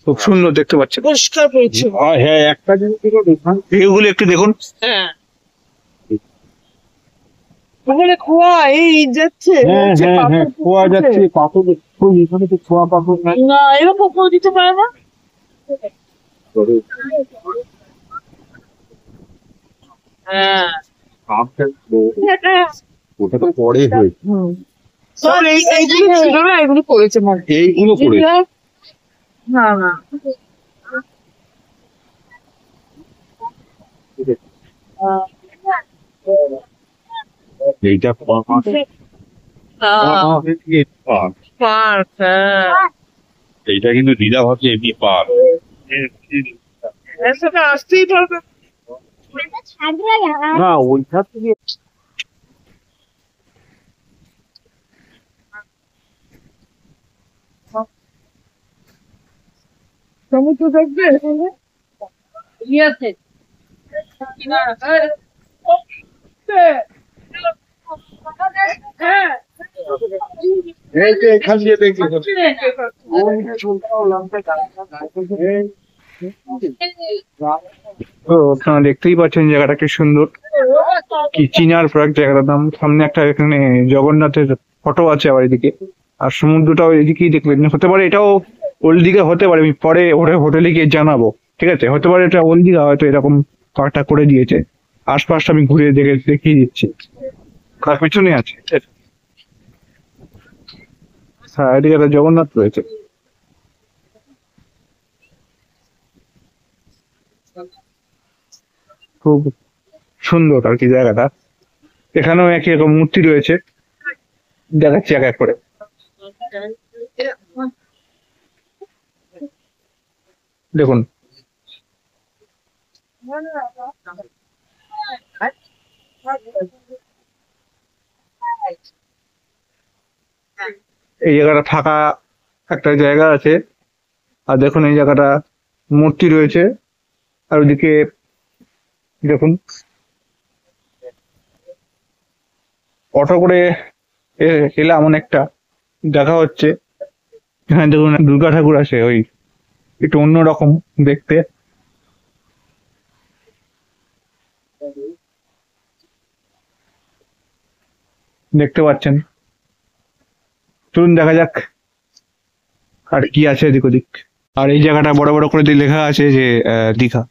Speaker 1: খুব সুন্দর দেখতে পাচ্ছেন।
Speaker 3: পরিষ্কার পরিচ্ছন্ন।
Speaker 5: হ্যাঁ, একটা জিনিস
Speaker 1: ঢেউগুলো একটু দেখুন।
Speaker 3: হ্যাঁ, ওখানে খোয়া এই যাচ্ছে।
Speaker 5: হ্যাঁ, খোয়া যাচ্ছে, পাথর এখানে তো খোয়া পাথর নাই।
Speaker 3: না, এরকম খোয়া দিতে পারে না। হ্যাঁ,
Speaker 5: ওটা তো পরে হয়েছে,
Speaker 3: এইগুলো ছিল না, এগুলো করেছে মানে
Speaker 5: এইগুলো করে।
Speaker 3: না না,
Speaker 5: এইটা পার্ক।
Speaker 3: পার্ক। হ্যাঁ,
Speaker 5: এইটা কিন্তু দিদা ভাবছে এমনি পার্ক।
Speaker 3: এর সাথে আসতেই পারবে
Speaker 5: না, ওইটা থেকে
Speaker 3: সমুদ্র দেখবে। আছে
Speaker 5: এই যে এখান দিয়ে দেখি
Speaker 1: তো আপনারা দেখতেই পাচ্ছেন জায়গাটা কি সুন্দর, কি চিনার পার্ক জায়গাটার নাম। সামনে একটা এখানে জগন্নাথের ফটো আছে আবার এদিকে, আর সমুদ্রটাও এদিকেই দেখবেন। হতে পারে এটাও ওল্ড দীঘা হতে পারে, আমি পরে ওটা হোটেলে গিয়ে জানাবো, ঠিক আছে? হতে পারে এটা ওল্ড দীঘা, হয়তো এরকম পার্কটা করে দিয়েছে। আশপাশটা আমি ঘুরে দেখিয়ে দিচ্ছি। কার পিছনে আছে, হ্যাঁ, এদিকে একটা জগন্নাথ রয়েছে। খুব সুন্দর আর কি জায়গাটা। এখানেও একই রকম মূর্তি রয়েছে, দেখাচ্ছি এক এক করে। দেখুন, এই জায়গাটা ফাঁকা একটা জায়গা আছে, আর দেখুন এই জায়গাটা মূর্তি রয়েছে, আর ওদিকে দেখুন অটো করে এলাম অনেকটা, দেখা হচ্ছে এখানে দেখুন দুর্গা ঠাকুর আছে, ওই একটু অন্যরকম দেখতে। দেখতে পাচ্ছেন, চলুন দেখা যাক আর কি আছে এদিক ওদিক। আর এই জায়গাটা বড় বড় করে দিয়ে লেখা আছে যে দীঘা।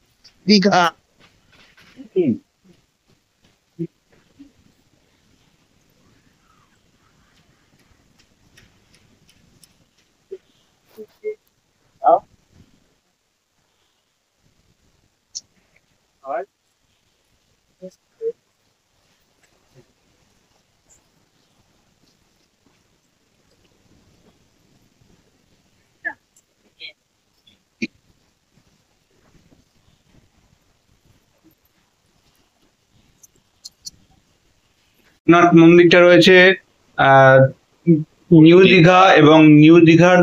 Speaker 3: দীঘা।
Speaker 1: জগন্নাথ মন্দিরটা রয়েছে নিউ দীঘা এবং নিউ দীঘার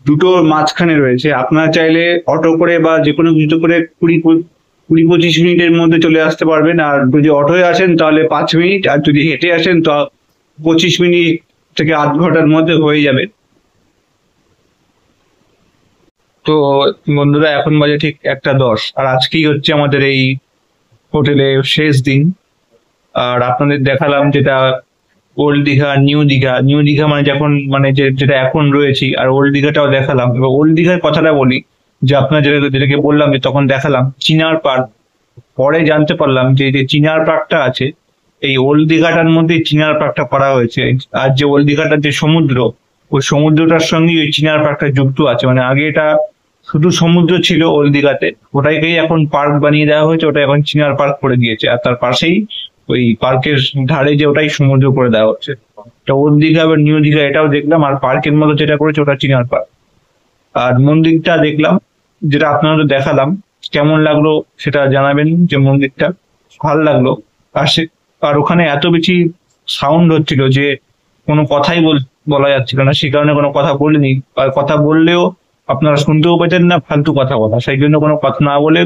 Speaker 1: দুটো মাঝখানে রয়েছে। আপনারা চাইলে অটো করে বা যে কোনো কিছু করে 20-25 মিনিটের মধ্যে চলে আসতে পারবেন। আর যদি অটোয় আসেন তাহলে 5 মিনিট, আর যদি হেঁটে আসেন তো 25 মিনিট থেকে আধ ঘন্টার মধ্যে হয়ে যাবে। তো বন্ধুরা, এখন বাজে ঠিক 1:10, আর আজকেই হচ্ছে আমাদের এই হোটেলে শেষ দিন। আর আপনাদের দেখালাম যেটা old Digha, new Digha. New Digha মানে যখন যেটা এখন রয়েছি, আর ওল্ড দীঘাটাও দেখালাম। এবার ওল্ড দীঘার কথাটা বলি, যে আপনার যেটাকে বললাম যে তখন দেখালাম চিনার পার্ক। পরে জানতে পারলাম যে চিনার পার্কটা আছে এই ওল্ড দীঘাটার মধ্যে, চিনার পার্কটা করা হয়েছে। আর যে ওল্ড দীঘাটার যে সমুদ্র, ওই সমুদ্রটার সঙ্গে ওই চিনার পার্কটা যুক্ত আছে। মানে আগে এটা শুধু সমুদ্র ছিল ওল্ড দীঘাতে, ওটাকেই এখন পার্ক বানিয়ে দেওয়া হয়েছে, ওটা এখন চিনার পার্ক করে দিয়েছে। আর তার পাশেই ওই পার্কের ধারে যে ওটাই সমুদ্র করে দেওয়া হচ্ছে। তো ওল্ড দীঘা বা নিউ দীঘা এটাও দেখলাম, আর পার্কের মতো যেটা করেছে ওটা চিনার পার্ক। আর মন্দিরটা দেখলাম, যেটা আপনাদের দেখালাম। কেমন লাগলো সেটা জানাবেন, যে মন্দিরটা ভালো লাগলো। আর ওখানে এত বেশি সাউন্ড হচ্ছিল যে কোনো কথাই বলা যাচ্ছিল না, সেই কারণে কোনো কথা বলিনি। আর কথা বললেও আপনারা শুনতেও পেতেন না, ফালতু কথা বলা, সেই জন্য কোনো কথা না বলে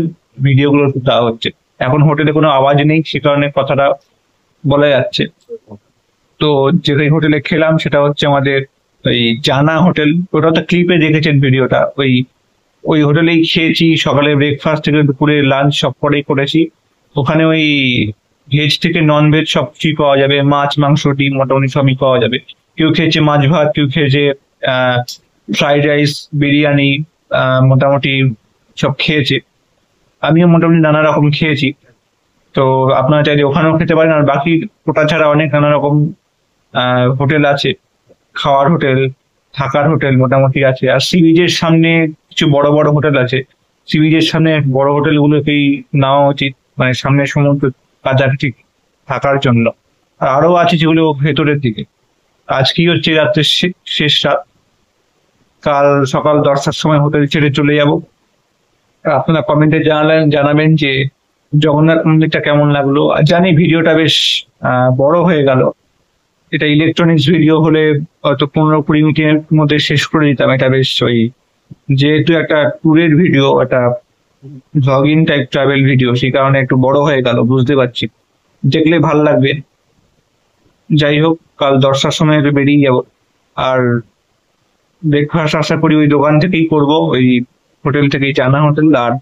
Speaker 1: ভিডিওগুলো দেওয়া হচ্ছে। এখন হোটেলে কোনো আওয়াজ নেই, সে কারণে কথাটা বলা যাচ্ছে। তো যে হোটেলে খেলাম সেটা হচ্ছে আমাদের ওই জানা হোটেল। ওটা তো ক্লিপে দেখেছেন ভিডিওটা। ওই হোটেলেই খেয়েছি, সকালে ব্রেকফাস্ট থেকে দুপুরে লাঞ্চ সব করেই করেছি। ওখানে ওই ভেজ থেকে নন ভেজ সব কিছুই পাওয়া যাবে, মাছ, মাংস, ডিম, মোটামুটি সবই পাওয়া যাবে। কেউ খেয়েছে মাছ ভাত, কেউ খেয়েছে ফ্রাইড রাইস, বিরিয়ানি, মোটামুটি সব খেয়েছে। আমিও মোটামুটি নানা রকম খেয়েছি। তো আপনারা চাইলে ওখানেও খেতে পারেন। আর বাকি ওটা ছাড়া অনেক নানা রকম হোটেল আছে, খাওয়ার হোটেল, থাকার হোটেল মোটামুটি আছে। আর সি বিচের সামনে কিছু বড় বড় হোটেল আছে। সি বিচের সামনে বড় হোটেলগুলোকেই নেওয়া উচিত, মানে সামনে সমুদ্র কাছাকাছি থাকার জন্য। আর আরো আছে যেগুলো ভেতরের দিকে। আজকেই হচ্ছে রাত্রের শেষ রাত। কাল সকাল 10টার সময় হোটেল ছেড়ে চলে যাব। আপনারা কমেন্টে জানাবেন যে জগন্নাথ মন্দিরটা কেমন লাগলো। আর জানি ভিডিওটা বেশ বড় হয়ে গেল। এটা ইলেকট্রনিক্স ভিডিও হলে হয়তো 15-20 মিনিটের মধ্যে শেষ করে দিতাম। এটা বেশ যেহেতু একটা ট্যুরের ভিডিও, একটা ভ্লগিং টাইপ ট্রাভেল ভিডিও, সেই কারণে একটু বড় হয়ে গেল, বুঝতে পারছি। দেখলে ভাল লাগবে। যাই হোক, কাল 10টার সময় বেরিয়ে যাব। আর ব্রেকফাস্ট আশা করি ওই দোকান থেকেই করব, ওই হোটেল থেকেই, জানা হোটেল। আর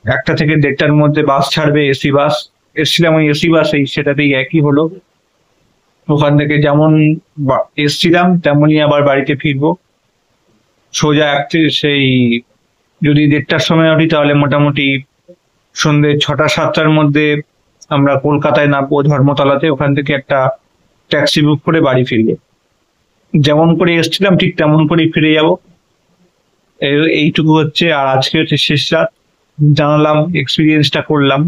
Speaker 1: 1টা থেকে 1:30টার মধ্যে বাস ছাড়বে, এসি বাস। এসছিলাম ওই এসি বাসেই, সেটাতেই একই হলো। ওখান থেকে যেমন এসছিলাম তেমনই আবার বাড়িতে ফিরবো সোজা। সেই যদি 1:30টার সময় উঠি তাহলে মোটামুটি সন্ধ্যে 6টা-7টার মধ্যে আমরা কলকাতায় নামবো, ধর্মতলাতে। ওখান থেকে একটা ট্যাক্সি বুক করে বাড়ি ফিরবো। যেমন করে এসছিলাম ঠিক তেমন করেই ফিরে যাব। এইটুকু হচ্ছে। আর আজকে হচ্ছে শেষ রাত, জানালাম, এক্সপিরিয়েন্সটা করলাম।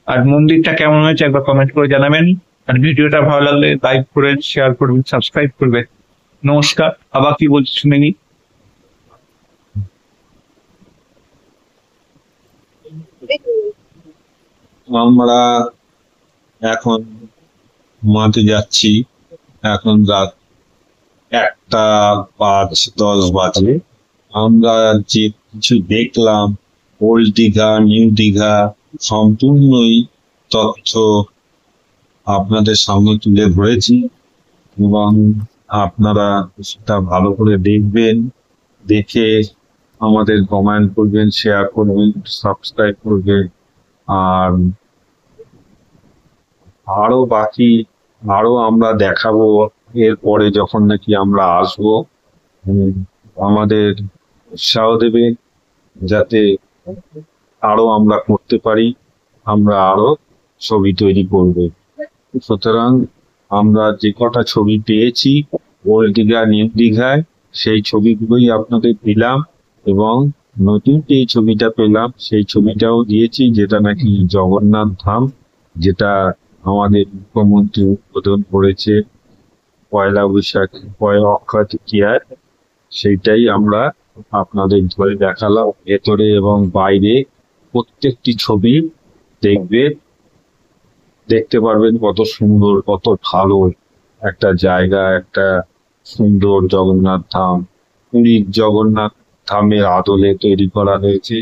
Speaker 1: আর মন্দিরটা কেমন হয়েছে একবার কমেন্ট করে জানাবেন। আর ভিডিওটা ভালো লাগলে লাইক করবেন, শেয়ার করবেন, সাবস্ক্রাইব করবেন। নমস্কার। আবার কি বলছি শুনে নি।
Speaker 5: আমরা এখন ঘুমাতে যাচ্ছি। এখন রাত 1:05-10 বাজে। আমরা যে কিছু দেখলাম ওল্ড দীঘা, নিউ দীঘা, সম্পূর্ণই তথ্য আপনাদের সামনে তুলে ধরেছি, এবং আপনারা সেটা ভালো করে দেখবেন। দেখে আমাদের কমেন্ট করবেন, শেয়ার করবেন, সাবস্ক্রাইব করবেন। আর আরো আমরা দেখাবো এরপরে, যখন নাকি আমরা আসবো। আমাদের উৎসাহ দেবে যাতে আরো আমরা করতে পারি, আমরা আরো ছবি তৈরি করবো। সুতরাং আমরা যে কটা ছবি পেয়েছি ওল্ড দীঘা, নিউ দীঘায়, সেই ছবিগুলোই আপনাদের দিলাম। এবং নতুন যে ছবিটা পেলাম সেই ছবিটাও দিয়েছি, যেটা নাকি জগন্নাথ ধাম, যেটা আমাদের মুখ্যমন্ত্রী উদ্বোধন করেছে 1 বৈশাখ, অক্ষয় তৃতীয়ায়। সেইটাই আমরা আপনাদের ধরে দেখালাম। ভেতরে এবং বাইরে প্রত্যেকটি ছবি দেখবে। দেখতে পারবেন কত সুন্দর, কত ভালো একটা জায়গা, একটা সুন্দর জগন্নাথ ধাম। পুরীর জগন্নাথ ধামের আদলে তৈরি করা হয়েছে।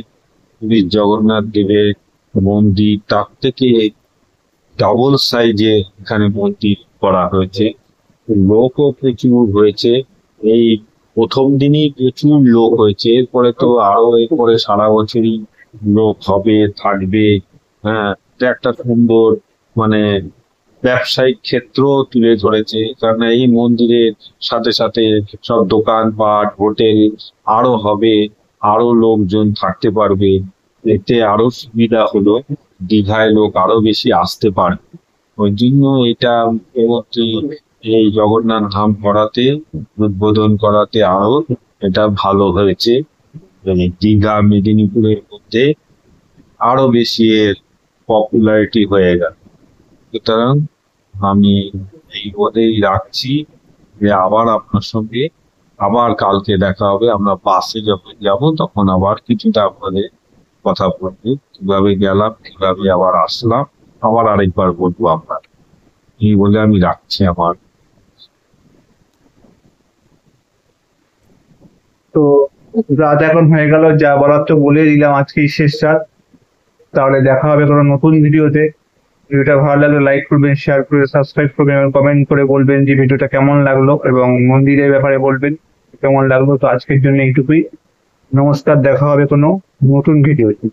Speaker 5: পুরীর জগন্নাথ দেবের মন্দির, তার থেকে ডাবল সাইজে এখানে মন্দির করা হয়েছে। লোকও প্রচুর হয়েছে। এই প্রথম দিনই প্রচুর লোক হয়েছে, এরপরে তো আরো এরপরে সারা বছরই লোক হবে, থাকবে। হ্যাঁ, এটা একটা সুন্দর মানে ব্যবসায়িক ক্ষেত্র তুলে ধরেছে, কারণ এই মন্দিরের সাথে সাথে সব দোকানপাট, হোটেল আরো হবে, আরো লোকজন থাকতে পারবে। এতে আরো সুবিধা হলো, দীঘায় লোক আরো বেশি আসতে পারবে। ওই জন্য এটা মুখ্যমন্ত্রী এই জগন্নাথ ধাম করাতে, উদ্বোধন করাতে আরো এটা ভালো হয়েছে। মানে দীঘা মেদিনীপুরের মধ্যে আরো বেশি এর পপুলারিটি হয়ে গেল। সুতরাং আমি এই বলেই রাখছি যে আবার আপনার সঙ্গে আবার কালকে দেখা হবে। আমরা বাসে যখন যাব তখন আবার কিছুটা আপনাদের কথা বলবো, কিভাবে গেলাম, কিভাবে আবার আসলাম, আবার আরেকবার বলবো আপনার। এই বলে আমি রাখছি আমার।
Speaker 1: তো রাত এখন হয়ে গেল, যা বলার তো বলে দিলাম, আজকেই শেষ রাত। তাহলে দেখা হবে কোনো নতুন ভিডিওতে। ভিডিওটা ভালো লাগলে লাইক করবেন, শেয়ার করে সাবস্ক্রাইব করবেন এবং কমেন্ট করে বলবেন যে ভিডিওটা কেমন লাগলো, এবং মন্দিরের ব্যাপারে বলবেন কেমন লাগলো। তো আজকের জন্য এইটুকুই। নমস্কার, দেখা হবে কোনো নতুন ভিডিওতে।